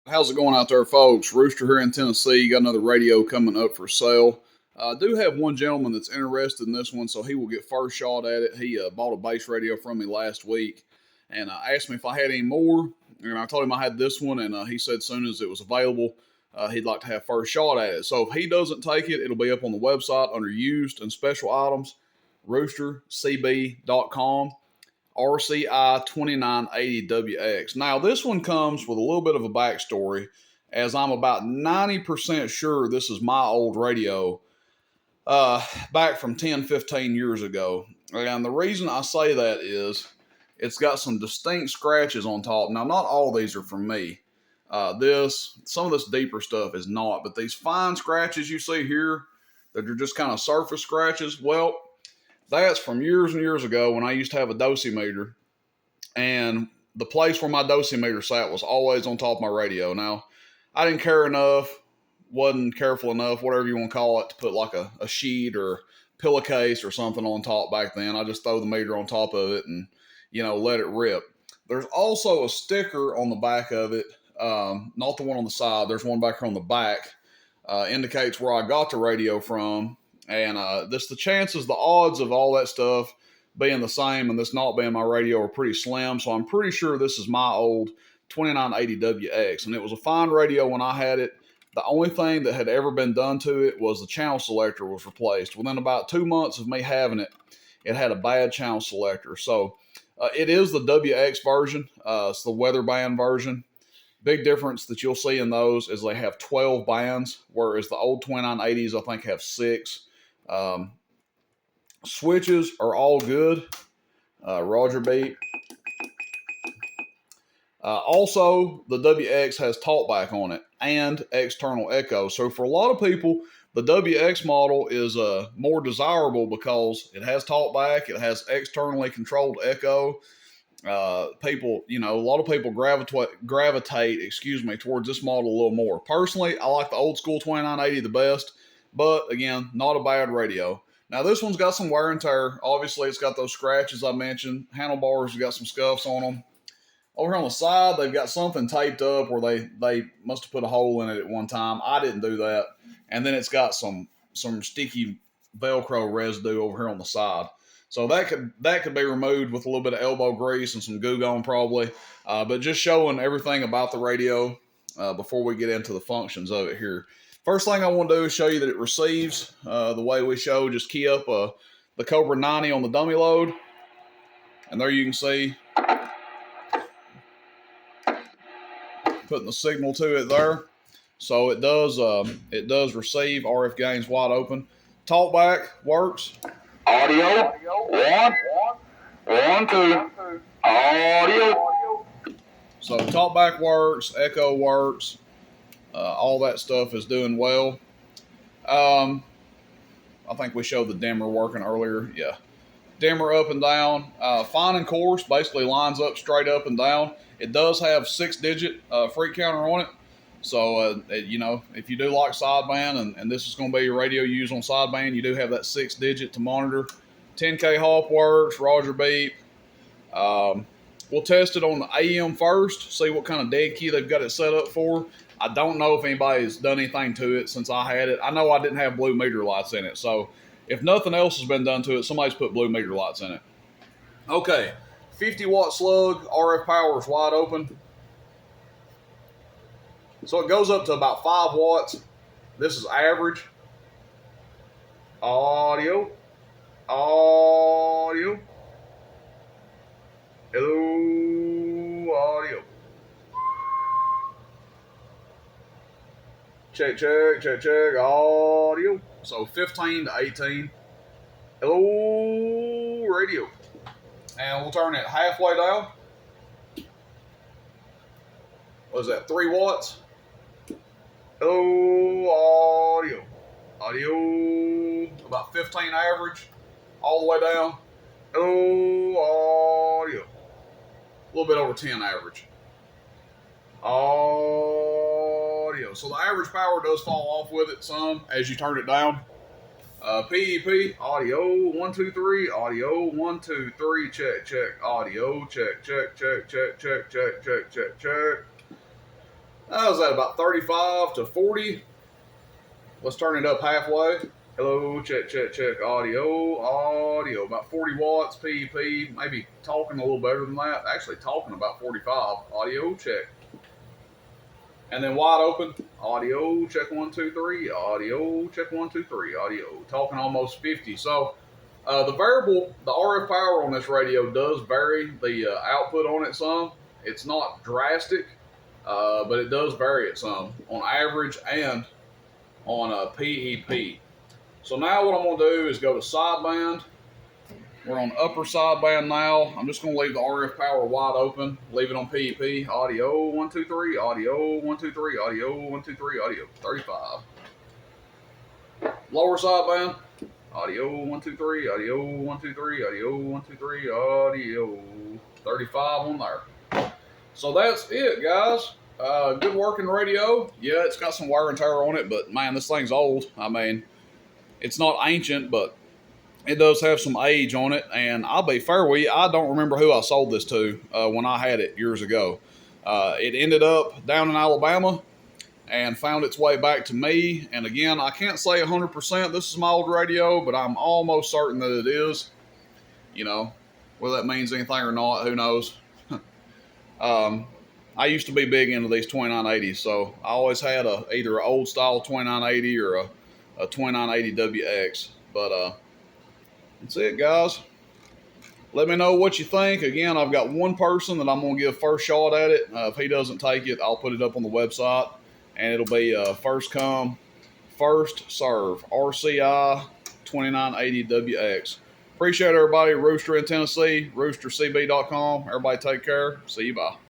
How's it going out there, folks? Rooster here in Tennessee. Got another radio coming up for sale. I do have one gentleman that's interested in this one, so he will get first shot at it. He bought a base radio from me last week and asked me if I had any more. And I told him I had this one, and he said as soon as it was available, he'd like to have first shot at it. So if he doesn't take it, it'll be up on the website under used and special items, roostercb.com. RCI 2980WX. Now, this one comes with a little bit of a backstory, as I'm about 90% sure this is my old radio back from 10, 15 years ago. And the reason I say that is it's got some distinct scratches on top. Now, not all these are from me. Some of this deeper stuff is not, but these fine scratches you see here that are just kind of surface scratches, well, that's from years and years ago when I used to have a dosimeter, and the place where my dosimeter sat was always on top of my radio. Now, I didn't care enough, wasn't careful enough, whatever you want to call it, to put like a sheet or pillowcase or something on top back then. I just throw the meter on top of it and, let it rip. There's also a sticker on the back of it, not the one on the side. There's one back here on the back, indicates where I got the radio from. And the odds of all that stuff being the same and this not being my radio are pretty slim. So I'm pretty sure this is my old 2980WX. And it was a fine radio when I had it. The only thing that had ever been done to it was the channel selector was replaced. Within about 2 months of me having it, it had a bad channel selector. So it is the WX version. It's the weather band version. Big difference that you'll see in those is they have 12 bands, whereas the old 2980s, I think, have 6. Switches are all good. Roger beat. Also, the WX has talkback on it and external echo. So for a lot of people, the WX model is more desirable because it has talkback, it has externally controlled echo. A lot of people gravitate towards this model a little more. Personally, I like the old school 2980 the best, but again, not a bad radio. Now, this one's got some wear and tear. Obviously, it's got those scratches I mentioned. Handlebars have got some scuffs on them. Over here on the side, they've got something taped up where they must have put a hole in it at one time. I didn't do that. And then it's got some sticky Velcro residue over here on the side. So that could be removed with a little bit of elbow grease and some Goo Gone probably. But just showing everything about the radio before we get into the functions of it here. First thing I want to do is show you that it receives the way we show. Just key up the Cobra 90 on the dummy load. And there you can see putting the signal to it there. So it does receive RF gains wide open. Talkback works. Audio, one, two, audio. So talkback works, echo works, all that stuff is doing well. I think we showed the dimmer working earlier. Yeah, dimmer up and down, fine and coarse, basically lines up straight up and down. It does have 6-digit freak counter on it. So, if you do like sideband and this is going to be your radio you use on sideband, you do have that 6-digit to monitor. 10K hop works, Roger beep. We'll test it on the AM first, see what kind of dead key they've got it set up for. I don't know if anybody's done anything to it since I had it. I know I didn't have blue meter lights in it. So, if nothing else has been done to it, somebody's put blue meter lights in it. Okay, 50-watt slug, RF power is wide open. So it goes up to about 5 watts. This is average. Audio. Hello, audio. Check, audio. So 15 to 18. Hello, radio. And we'll turn it halfway down. What is that, 3 watts? Hello, audio, about 15 average, all the way down. Hello, audio, a little bit over 10 average. Audio, so the average power does fall off with it some as you turn it down. PEP, audio, 1, 2, 3, audio, 1, 2, 3, check, audio, check. I was at about 35 to 40. Let's turn it up halfway. Hello, check, check, check. Audio. About 40 watts, PEP. Maybe talking a little better than that. Actually, talking about 45. Audio, check. And then wide open. Audio, check 1, 2, 3. Audio, check 1, 2, 3. Audio. Talking almost 50. So the variable, the RF power on this radio does vary the output on it some. It's not drastic, but it does vary it some on average and on a PEP. So now what I'm going to do is go to sideband. We're on upper sideband now. I'm just going to leave the RF power wide open. Leave it on PEP. Audio 1, 2, 3. Audio 1, 2, 3. Audio 1, 2, 3. Audio 35. Lower sideband. Audio 1, 2, 3. Audio 1, 2, 3. Audio 1, 2, 3. Audio 35 on there. So that's it, guys. Good working radio. Yeah, it's got some wear and tear on it, but man, this thing's old. I mean, it's not ancient, but it does have some age on it. And I'll be fair with you, I don't remember who I sold this to when I had it years ago. It ended up down in Alabama and found its way back to me. And again, I can't say 100% this is my old radio, but I'm almost certain that it is. You know, whether that means anything or not, who knows? I used to be big into these 2980s, so I always had either an old style 2980 or a 2980 WX. But that's it, guys. Let me know what you think. Again, I've got one person that I'm going to give first shot at it. If he doesn't take it, I'll put it up on the website, and it'll be first come, first serve. RCI 2980 WX. Appreciate everybody. Rooster in Tennessee, roostercb.com. Everybody take care. See you. Bye.